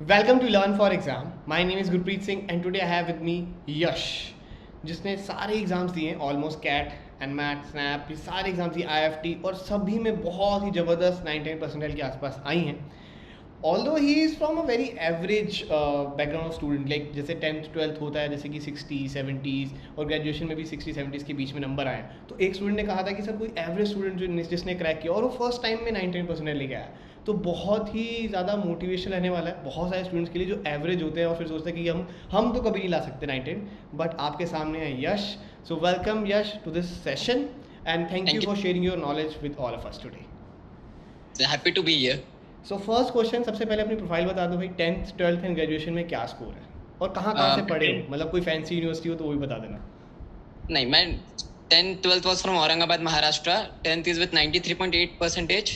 Welcome to Learn for Exam. My name is Gurpreet Singh and today I have with me यश जिसने सारे exams दिए हैं almost CAT and MAT SNAP ये सारे exams दिए IFT और सभी में बहुत ही ज़बरदस्त 99 परसेंटाइल के आसपास आई हैं. Although he is from a very average background of student like जैसे 10th 12th होता है जैसे कि 60 70s और ग्रेजुएशन में भी 60 70s के बीच में नंबर आए. तो एक स्टूडेंट ने कहा था कि सर कोई एवरेज स्टूडेंट जो जिसने क्रैक किया और वो फर्स्ट टाइम में 99% लेके आया. तो बहुत ही ज़्यादा मोटिवेशन रहने वाला है बहुत सारे स्टूडेंट्स के लिए जो एवरेज होते हैं और फिर सोचते हैं कि हम तो कभी नहीं ला सकते 99 बट आपके सामने है Yash. So welcome Yash to this session and thank you Thank for sharing your knowledge with all of us today. you. Happy to be here. So first question सबसे पहले अपनी प्रोफाइल बता दो भाई 10th 12th एंड ग्रेजुएशन में क्या score है और कहाँ से पढ़े हो मतलब कोई फैंसी यूनिवर्सिटी हो तो वो भी बता देना. नहीं मैं 10th 12th was from Aurangabad, Maharashtra. 10th is with 93.8 percentage.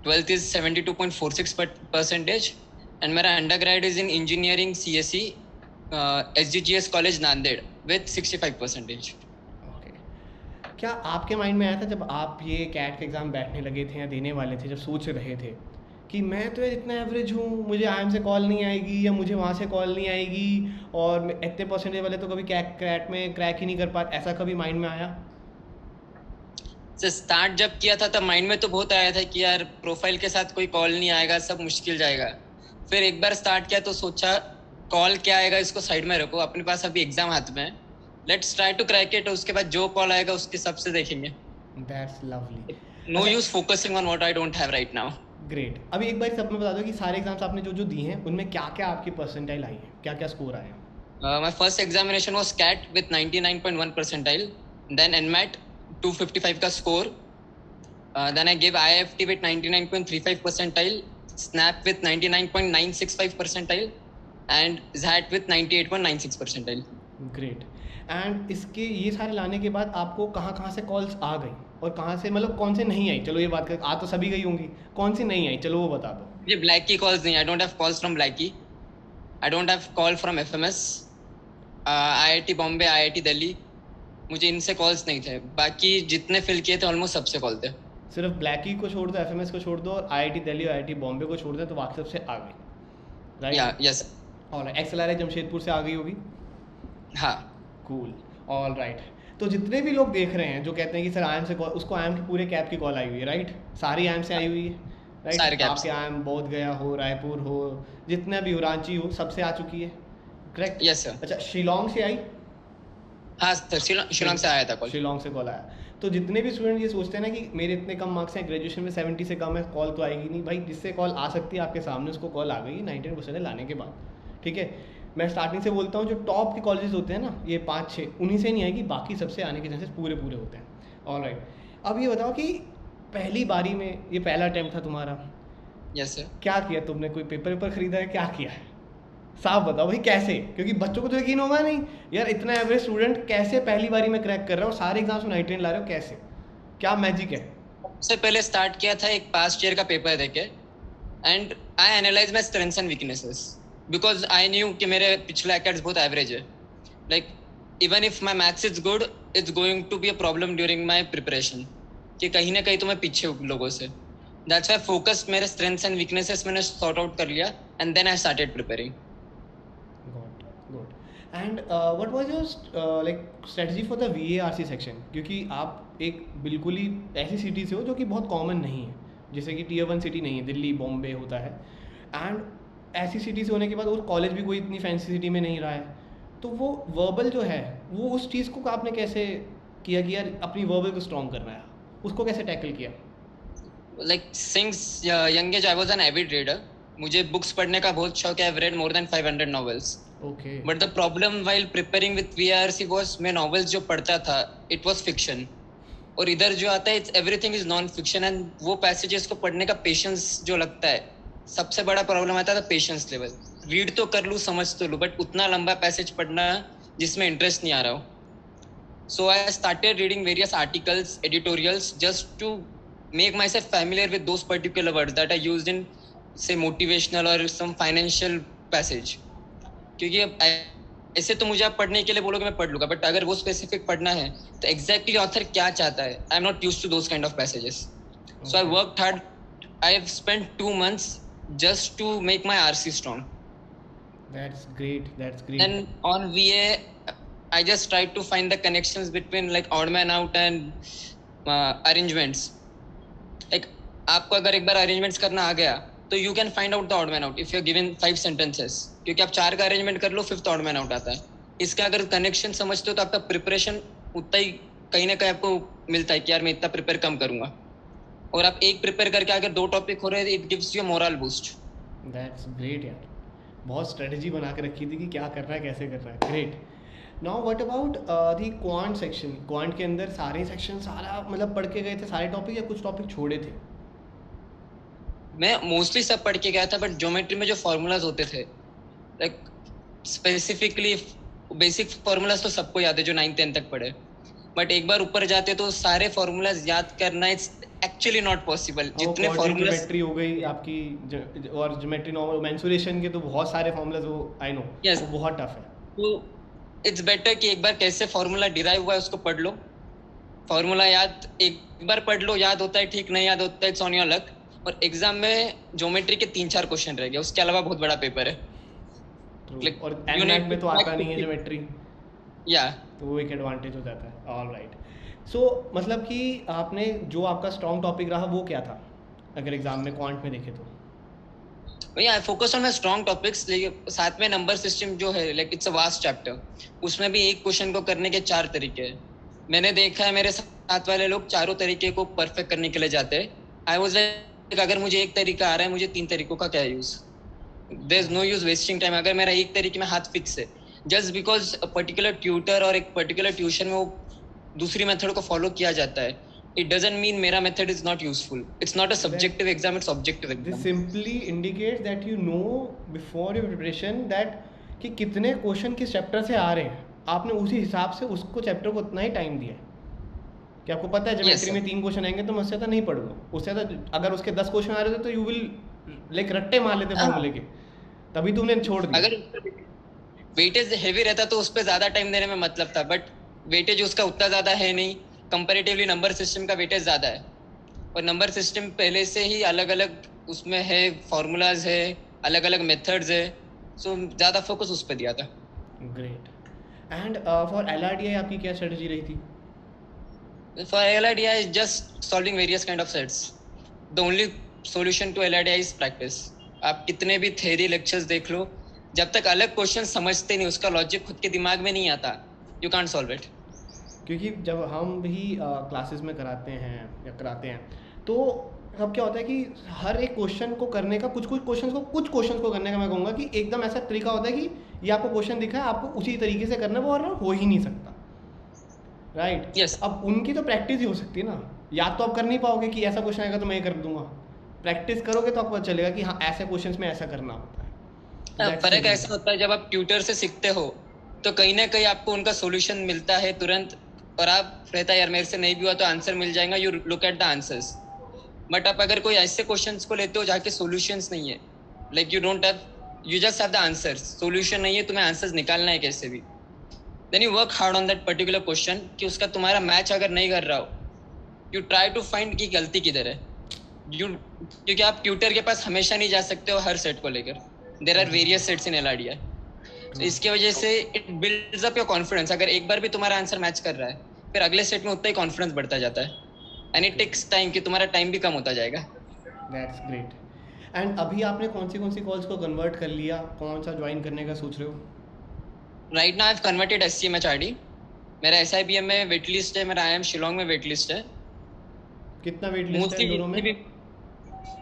12th is 72.46 percentage. And मेरा undergrad is in engineering CSE, SGGS College Nanded with 65 percentage. Okay. क्या आपके माइंड में आया था जब आप ये कैट के एग्ज़ाम बैठने लगे थे या देने वाले थे जब सोच रहे थे कि मैं तो यार इतना एवरेज हूँ मुझे आईएम से कॉल नहीं आएगी या मुझे वहाँ से कॉल नहीं आएगी और इतने परसेंटेज वाले तो कभी कैट में क्रैक ही नहीं कर पाते ऐसा कभी माइंड में आया? से स्टार्ट जब किया था तब माइंड में तो बहुत आया था कि यार प्रोफाइल के साथ कोई कॉल नहीं आएगा, सब मुश्किल जाएगा. फिर एक बार स्टार्ट किया तो सोचा कॉल क्या आएगा इसको साइड में रखो, अपने पास अभी एग्जाम हाथ में है, let's try to crack it. उसके बाद जो कॉल आएगा उसके हिसाब से देखेंगे. That's lovely. No use focusing on what I don't have right now. Great. अभी एक बार सब में बता दो कि सारे एग्जाम्स आपने जो जो दिए हैं उनमें क्या क्या आपकी परसेंटाइल आई है क्या क्या स्कोर आए हैं? My first examination was CAT with 99.1 percentile. Then NMAT 255 का score. Then I gave IIFT with 99.35 percentile. SNAP with 99.965 percentile. And ZAT with 98.96 percentile. Great. And इसके ये सारे लाने के बाद आपको कहाँ से कॉल्स आ गई और कहाँ से मतलब कौन से नहीं आई? चलो ये बात कर आ तो सभी गई होंगी, कौन सी नहीं आई चलो वो बता दो. मुझे Blackie calls नहीं. I don't have calls from Blackie. I don't have call from FMS. IIT Bombay, IIT Delhi, मुझे इनसे कॉल्स नहीं थे. बाकी जितने फिल किए थे ऑलमोस्ट सबसे कॉल थे. सिर्फ ब्लैकी को छोड़ दो एफएमएस को छोड़ दो और आईआईटी दिल्ली और आईआईटी बॉम्बे को छोड़ दो तो बाकी सबसे आ गई. राइट. या यस. और एक्सएलआरआई जमशेदपुर से आ गई होगी. हाँ. कूल. All right. तो जितने भी लोग देख रहे हैं जो कहते हैं कि सर आईएम से कॉल उसको आईएम की पूरे कैब की कॉल आई हुई है राइट. सारी आईएम से आई हुई है सारे राइट. कैब्स. आपके आईएम बोध गया हो रायपुर हो जितना भी हो रांची हो सबसे आ चुकी है करेक्ट. Yes sir. अच्छा शिलोंग से आई? हाँ सर, शिलोंग से आया था कॉल. शिलोंग से कॉल आया. तो जितने भी स्टूडेंट ये सोचते हैं ना कि मेरे इतने कम मार्क्स हैं ग्रेजुएशन में 70 से कम है कॉल तो आएगी नहीं भाई. जिससे कॉल आ सकती है आपके सामने उसको कॉल आ गई 99% लाने के बाद. ठीक है. मैं स्टार्टिंग से बोलता हूँ जो टॉप के कॉलेजेस होते हैं ना ये 5-6 उन्हीं से नहीं आएगी बाकी सबसे आने के चांसेस पूरे पूरे होते हैं. ऑलराइट. अब ये बताओ कि पहली बारी में ये पहला अटैम्प्ट था तुम्हारा. Yes sir. क्या किया तुमने? कोई पेपर वेपर खरीदा है? क्या किया है? साफ बताओ भाई कैसे, क्योंकि बच्चों को तो यकीन होगा नहीं यार इतना एवरेज स्टूडेंट कैसे पहली बारी में क्रैक कर रहा हो सारे एग्जाम्स में 99 ला रहे हो कैसे, क्या मैजिक है? सबसे पहले स्टार्ट किया था एक पास्ट ईयर का पेपर देके and I analyse my strengths and weaknesses because I knew कि मेरे पिछले एकेड्स बहुत एवरेज है. Like even if my maths is good it's going to be a problem during my preparation कि कहीं ना कहीं तो मैं पीछे हूँ लोगों से. दैट्स व्हाई फोकस मेरे स्ट्रेंथ्स एंड वीकनेसेस मैंने सॉर्ट आउट कर लिया and then I started preparing. Good. And what was your like strategy for the VARC section, क्योंकि आप एक बिल्कुल ही ऐसी सिटी से हो जो कि बहुत कॉमन नहीं है जैसे कि टीयर 1 सिटी नहीं है दिल्ली बॉम्बे होता है. एंड ऐसी सिटी से होने के बाद और कॉलेज भी कोई इतनी फैंसी सिटी में नहीं रहा है. तो वो वर्बल जो है वो उस चीज़ को आपने कैसे किया कि यार अपनी वर्बल को स्ट्रॉन्ग करना है उसको कैसे टैकल किया? Like since young age I was an avid reader. मुझे बुक्स पढ़ने का बहुत शौक है. I have read more than 500 novels. Okay. But the problem while preparing with VRC was मैं नॉवेल्स जो पढ़ता था इट वाज फिक्शन और इधर जो आता है it's everything is non fiction and वो पैसेजेस को पढ़ने का पेशेंस जो लगता है सबसे बड़ा प्रॉब्लम आता था पेशेंस लेवल. रीड तो कर लूँ समझ तो लूँ बट उतना लंबा पैसेज पढ़ना जिसमें इंटरेस्ट नहीं आ रहा हो. So I started reading various articles editorials just to make myself familiar with those particular words that are used in say motivational or some financial passage. क्योंकि अब ऐसे तो मुझे आप पढ़ने के लिए बोलोगे मैं पढ़ लूँगा बट अगर वो स्पेसिफिक पढ़ना है तो एग्जैक्टली ऑथर क्या चाहता है I am not used to those kind of passages. So I worked hard. I have spent 2 months just to make my RC strong. That's great. That's great. Then on VA, I just tried to find the connections between like odd man out and arrangements. Like आपको अगर एक बार arrangements करना आ गया तो you can find out the odd man out if you're given 5 sentences. क्योंकि आप 4 का arrangement कर लो 5th odd man out आता है. इसका अगर connection समझते हो तो आपका preparation उतना ही कहीं ना कहीं आपको मिलता है कि यार मैं इतना prepare कम करूँगा. और आप एक प्रिपेयर करके अगर 2 टॉपिक हो रहे हैं it gives you moral boost. That's great यार, बहुत स्ट्रेटजी बना के रखी थी कि क्या करना है कैसे करना है. Great. Now what about the quant section? Quant के अंदर सारे सेक्शन सारा मतलब पढ़ के गए थे सारे टॉपिक या कुछ टॉपिक छोड़े थे? मैं मोस्टली सब पढ़ के गया था बट ज्योमेट्री में जो फार्मूलाज होते थे लाइक स्पेसिफिकली बेसिक फार्मूलाज तो सबको याद है जो 9th-10th तक पढ़े. बट एक बार ऊपर जाते तो सारे फार्मूलाज याद करना इट्स एक्चुअली नॉट पॉसिबल. जितने फार्मूलाज ज्योमेट्री हो गई आपकी और ज्योमेट्री नॉर्मल मेंसुरेशन के तो बहुत सारे फार्मूलाज वो आई नो Yes. वो बहुत टफ है. तो इट्स बेटर कि एक बार कैसे फार्मूला डिराइव हुआ है उसको पढ़ लो. फार्मूला याद एक बार पढ़ लो, याद होता है ठीक, नहीं याद होता है इट्स ऑन योर लक. और एग्जाम में ज्योमेट्री के 3-4 क्वेश्चन रह गए, उसके अलावा बहुत बड़ा पेपर है. True. और एनमैट में तो आता नहीं है ज्योमेट्री, या तो वो एक एडवांटेज हो जाता है. All right. सो मतलब कि आपने जो आपका स्ट्रॉन्ग टॉपिक रहा वो क्या था अगर एग्जाम में क्वांट में देखे तो? भैया I focus on my strong topics. साथ में नंबर सिस्टम जो है like it's a vast chapter. उसमें भी एक क्वेश्चन को करने के 4 तरीके हैं. मैंने देखा है मेरे साथ वाले लोग चारों तरीके को परफेक्ट करने के लिए जाते हैं. आई वाज लाइक अगर मुझे एक तरीका आ रहा है मुझे 3 तरीकों का क्या use. There is no use wasting time. अगर मेरा एक तरीके में हाथ फिक्स है just because a particular tutor और एक पर्टिकुलर ट्यूशन में वो दूसरी मेथड को फॉलो किया जाता है it doesn't mean मेरा method is not useful. It's not a subjective exam, it's objective exam. This simply indicates that you know before your preparation that कि कितने क्वेश्चन किस चैप्टर से आ रहे हैं, आपने उसी हिसाब से उसको चैप्टर को उतना ही टाइम दिया है कि आपको पता है ज्योमेट्री में 3 क्वेश्चन आएंगे तो मैं उससे ज़्यादा नहीं पढ़ूंगा. उससे ज़्यादा अगर उसके 10 क्वेश्चन आ रहे थे तो यू विल लाइक रट्टे मार लेते फॉर्मूले के, तभी तुमने छोड़ दिया. अगर वेटेज हेवी रहता तो उस पर ज्यादा टाइम देने में मतलब था. बट वेटेज उसका उतना ज्यादा है नहीं. कंपैरेटिवली नंबर सिस्टम का वेटेज ज्यादा है और नंबर सिस्टम पहले से ही अलग अलग उसमें है, फार्मूलाज है, अलग अलग मेथड्स है. सो ज्यादा फोकस उस पर दिया था. ग्रेट. एंड फॉर LRDI आपकी क्या स्ट्रेटजी रही थी? For LRDI is just solving various kind of sets. The only solution to LRDI is practice. आप कितने भी थ्योरी लेक्चर्स देख लो, जब तक अलग क्वेश्चन समझते नहीं, उसका लॉजिक खुद के दिमाग में नहीं आता, यू कांट सॉल्व इट. क्योंकि जब हम भी क्लासेस में कराते हैं तो अब क्या होता है कि हर एक क्वेश्चन को करने का कुछ क्वेश्चन को करने का मैं कहूँगा कि एकदम ऐसा तरीका होता है कि ये आपको क्वेश्चन दिखा है आपको उसी तरीके से करना है, वो और हो ही नहीं सकता. राइट. Yes. अब उनकी तो प्रैक्टिस ही हो सकती है ना. या तो आप कर नहीं पाओगे कि ऐसा क्वेश्चन आएगा तो मैं ये कर दूंगा. प्रैक्टिस करोगे तो आपको पता चलेगा कि हाँ ऐसे क्वेश्चन में ऐसा करना होता है. फर्क ऐसा होता है जब आप ट्यूटर से सीखते हो तो कहीं ना कहीं आपको उनका सॉल्यूशन मिलता है तुरंत और आप रहता है यार मेरे से नहीं भी हुआ तो आंसर मिल जाएगा, you look at the answers. But आप अगर कोई ऐसे क्वेश्चंस को लेते हो जहाँ के सॉल्यूशंस नहीं है, like you just have the answers, solution नहीं है, तुम्हें आंसर्स निकालना है कैसे भी, then you work hard on that particular question कि उसका तुम्हारा मैच अगर नहीं कर रहा हो, यू ट्राई टू फाइंड कि गलती किधर है. क्योंकि आप ट्यूटर के पास हमेशा नहीं जा सकते हो हर सेट को लेकर. There are various sets in LRDI. तो इसकी वजह से it builds up your confidence. अगर एक बार भी तुम्हारा आंसर मैच कर रहा है फिर अगले सेट में उतना ही कॉन्फिडेंस बढ़ता जाता है. एंड इट टेक्स टाइम कि तुम्हारा टाइम भी कम होता जाएगा. That's great. एंड अभी आपने कौन सी कॉल्स को कन्वर्ट कर लिया, कौन सा ज्वाइन करने का सोच रहे हो? Right now I have converted SCMHRD. मेरा SIBM में वेट लिस्ट है, मेरा IIM शिलोंग में वेट लिस्ट है. कितना वेट लिस्ट है इन दोनों में?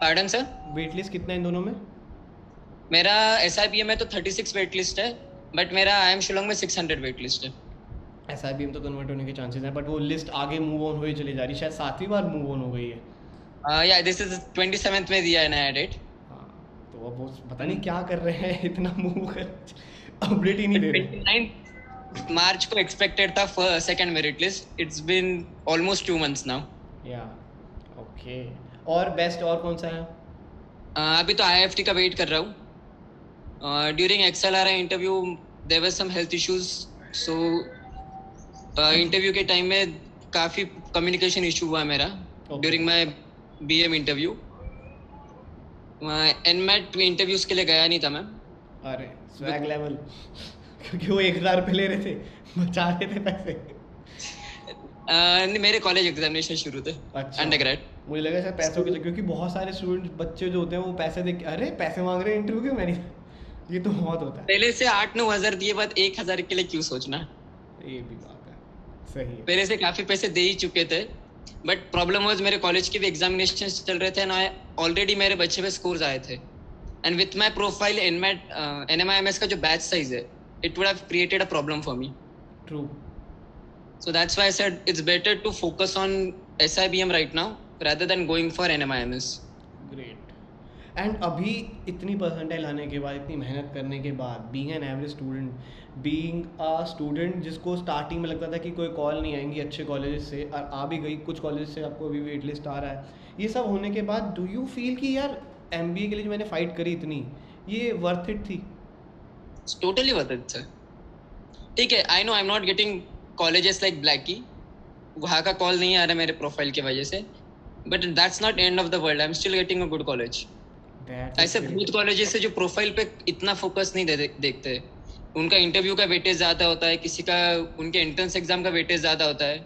Pardon sir? वेट लिस्ट कितना इन दोनों में? मेरा SIBM में तो 36 वेट लिस्ट है बट मेरा IIM शिलोंग में 600 वेट लिस्ट है. SIBM तो कन्वर्ट होने के चांसेस हैं बट वो लिस्ट आगे मूव ऑन हुई चली जा रही है, शायद 7वीं बार मूव ऑन हो गई है. या दिस इज 27th में दिया है नया डेट. हाँ तो अब वो पता नहीं क्या कर रहे हैं इतना मूव कर अपडेट ही नहीं दे रहे. 29 मार्च को एक्सपेक्टेड था second merit list. It's been almost 2 months now. Yeah okay. और बेस्ट और कौन सा है? अभी तो IIFT का वेट कर रहा हूँ. During XLRI interview there were some health issues, so interview के टाइम में काफ़ी कम्युनिकेशन इशू हुआ मेरा during my BM interview. NMAT interviews के लिए गया नहीं था मैं. अरे स्वैग लेवल क्योंकि वो 1,000 रुपये ले रहे थे, बचा रहे थे पैसे। नहीं, मेरे कॉलेज एग्जामिनेशन शुरू थे अच्छा, अंडरग्रेड। मुझे लगा शायद पैसों के, क्योंकि बहुत सारे स्टूडेंट बच्चे जो होते हैं वो पैसे दे के, अरे पैसे मांग रहे हैं इंटरव्यू के, मैंने ये तो बहुत होता है। पहले से 8-9 हजार दिए बाद 1,000 के लिए क्यों सोचना। ये भी बात है, सही है। पहले से काफी पैसे दे ही चुके थे, बट प्रॉब्लम वाज मेरे कॉलेज के भी एग्जामिनेशन चल रहे थे ना, ऑलरेडी मेरे बच्चे पे स्कोर्स आए थे, and with my profile NMIMS का जो बैच साइज है, it would have created a problem for me. True. So that's why I said it's better to focus on SIBM right now rather than going for NMIMS. Great. And अभी इतनी percentile आने के बाद, इतनी मेहनत करने के बाद, being an average student, being a student जिसको स्टार्टिंग में लगता था कि कोई कॉल नहीं आएंगी अच्छे कॉलेजेस से, और आ भी गई कुछ कॉलेज से, आपको अभी वेट लिस्ट आ रहा है, ये सब होने के बाद डू यू फील कि यार MBA के लिए जो मैंने फाइट करी इतनी, ये वर्थ इट थी? It's totally worth it, sir. ठीक है, I know I'm not getting colleges like Blackie. वहाँ का कॉल नहीं आ रहा मेरे प्रोफाइल की वजह से, but that's not end of the world. I'm still getting a good college. ऐसे बहुत कॉलेजेस है जो प्रोफाइल पे इतना फोकस नहीं देखते। उनका इंटरव्यू का वेटेज ज़्यादा होता है, किसी का उनके एंट्रेंस एग्जाम का वेटेज ज़्यादा होता है।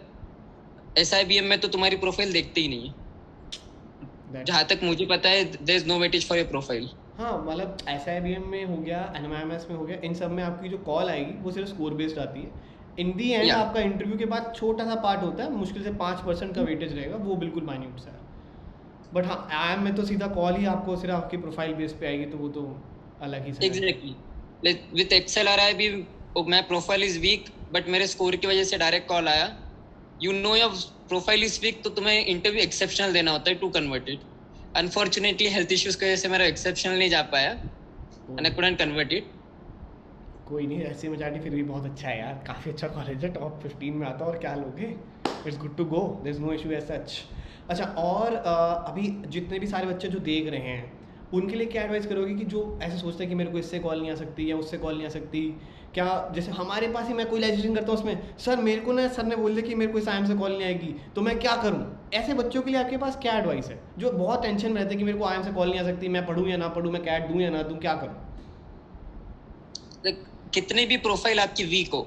SIBM में तो तुम्हारी प्रोफाइल देखते ही नहीं है, जहाँ तक मुझे पता है there is no weightage for your profile. हाँ, मतलब SIBM में हो गया, NMIMS में हो गया, इन सब में आपकी जो कॉल आएगी वो सिर्फ स्कोर बेस्ड आती है। इन दी एंड Yeah. आपका इंटरव्यू के बाद छोटा सा पार्ट होता है, मुश्किल से 5% का वेटेज रहेगा, वो बिल्कुल माइन्यूट सा है। बट हाँ, IIM में तो सीधा कॉल ही आपको सिर्फ आपकी प्रोफाइल बेस पे आएगी, तो वो तो अलग ही सा है। Exactly. With XLRI भी मैं प्रोफाइल इज वीक, बट मेरे स्कोर की वजह से डायरेक्ट कॉल आया। You know your profile is weak, तो तुम्हें इंटरव्यू एक्सेप्शनल देना होता है to convert it. Unfortunately health issues की वजह से मेरा एक्सेप्शनल नहीं जा पाया and I couldn't convert it. कोई नहीं, ऐसी मचाटी फिर भी बहुत अच्छा है यार, काफ़ी अच्छा कॉलेज है, टॉप 15 में आता है, और क्या लोगे, it's good to go, there is no issue as such. अच्छा, और अभी जितने भी सारे बच्चे जो देख रहे हैं, उनके लिए क्या एडवाइस करोगे कि जो ऐसे सोचते हैं कि मेरे को इससे कॉल नहीं आ सकती या उससे कॉल नहीं आ सकती? क्या जैसे हमारे पास ही, मैं कोई रजिस्ट्रेशन करता हूँ उसमें, सर मेरे को ना, सर ने बोल दिया कि मेरे को इस IIM से कॉल नहीं आएगी, तो मैं क्या करूँ? ऐसे बच्चों के लिए आपके पास क्या एडवाइस है जो बहुत टेंशन में रहते हैं कि मेरे को IIM से कॉल नहीं आ सकती, मैं पढ़ूँ या ना पढ़ूँ, मैं कैट दूँ या ना दूँ, क्या करूँ? कितने भी प्रोफाइल आपकी वीक हो,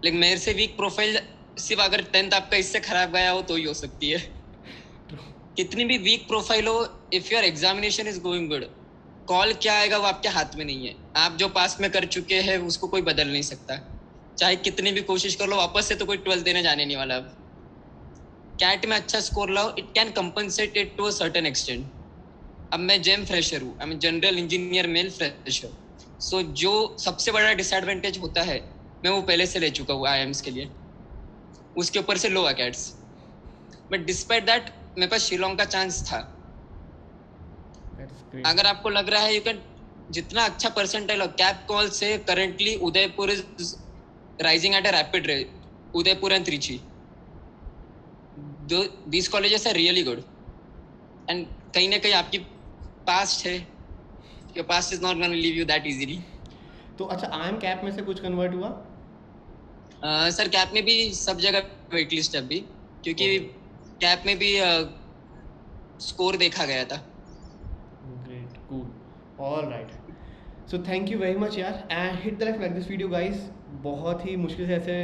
लेकिन मेरे से वीक प्रोफाइल सिर्फ अगर 10th आपका इससे खराब गया हो तो ही हो सकती है। कितनी भी वीक प्रोफाइल हो, if your examination is going good, call क्या आएगा वो आपके हाथ में नहीं है। आप जो पास में कर चुके हैं उसको कोई बदल नहीं सकता, चाहे कितनी भी कोशिश कर लो, वापस से तो कोई 12th देने जाने नहीं वाला। अब कैट में अच्छा स्कोर लाओ, it can compensate it to a certain extent. अब मैं जेम फ्रेशर हूँ, I am general engineer male fresher, so जो सबसे बड़ा डिसएडवांटेज होता है मैं वो पहले से ले चुका हूँ IIMs के लिए, उसके ऊपर से लो अकेट्स। बट डिस्पाइट दैट मेरे पास शिलोंग का चांस था। अगर आपको लग रहा है यू कैन, जितना अच्छा परसेंटाइल हो, कैप कॉल से currently Udaipur is rising at a rapid rate, Udaipur and Trichy, these colleges are really good. And कहीं ना कहीं आपकी पास्ट है, your past is not gonna leave you that easily. तो अच्छा, IIM कैप में से कुछ कन्वर्ट हुआ? सर कैप में भी सब जगह वेट लिस्ट है अभी, क्योंकि कैप में भी स्कोर देखा गया था। Great, cool, all right. So thank you very much यार, and hit the like this video guys. बहुत ही मुश्किल से ऐसे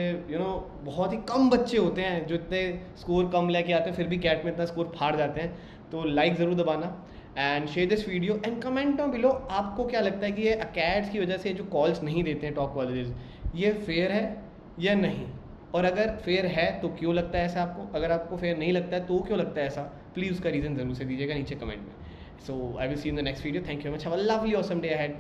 बहुत ही कम बच्चे होते हैं जो इतने स्कोर कम लेके आते हैं, फिर भी कैट में इतना स्कोर फाड़ जाते हैं। तो लाइक ज़रूर दबाना and share this video and comment down below, आपको क्या लगता है कि ये अकेड्स की वजह से जो कॉल्स नहीं देते हैं टॉप कॉलेजेस, ये फेयर है या नहीं? और अगर फेयर है तो क्यों लगता है ऐसा आपको? अगर आपको फेयर नहीं लगता है तो क्यों लगता है ऐसा? प्लीज़ उसका रीज़न ज़रूर से दीजिएगा नीचे कमेंट में। So I will see in the next video. Thank you very much, have a lovely awesome day ahead.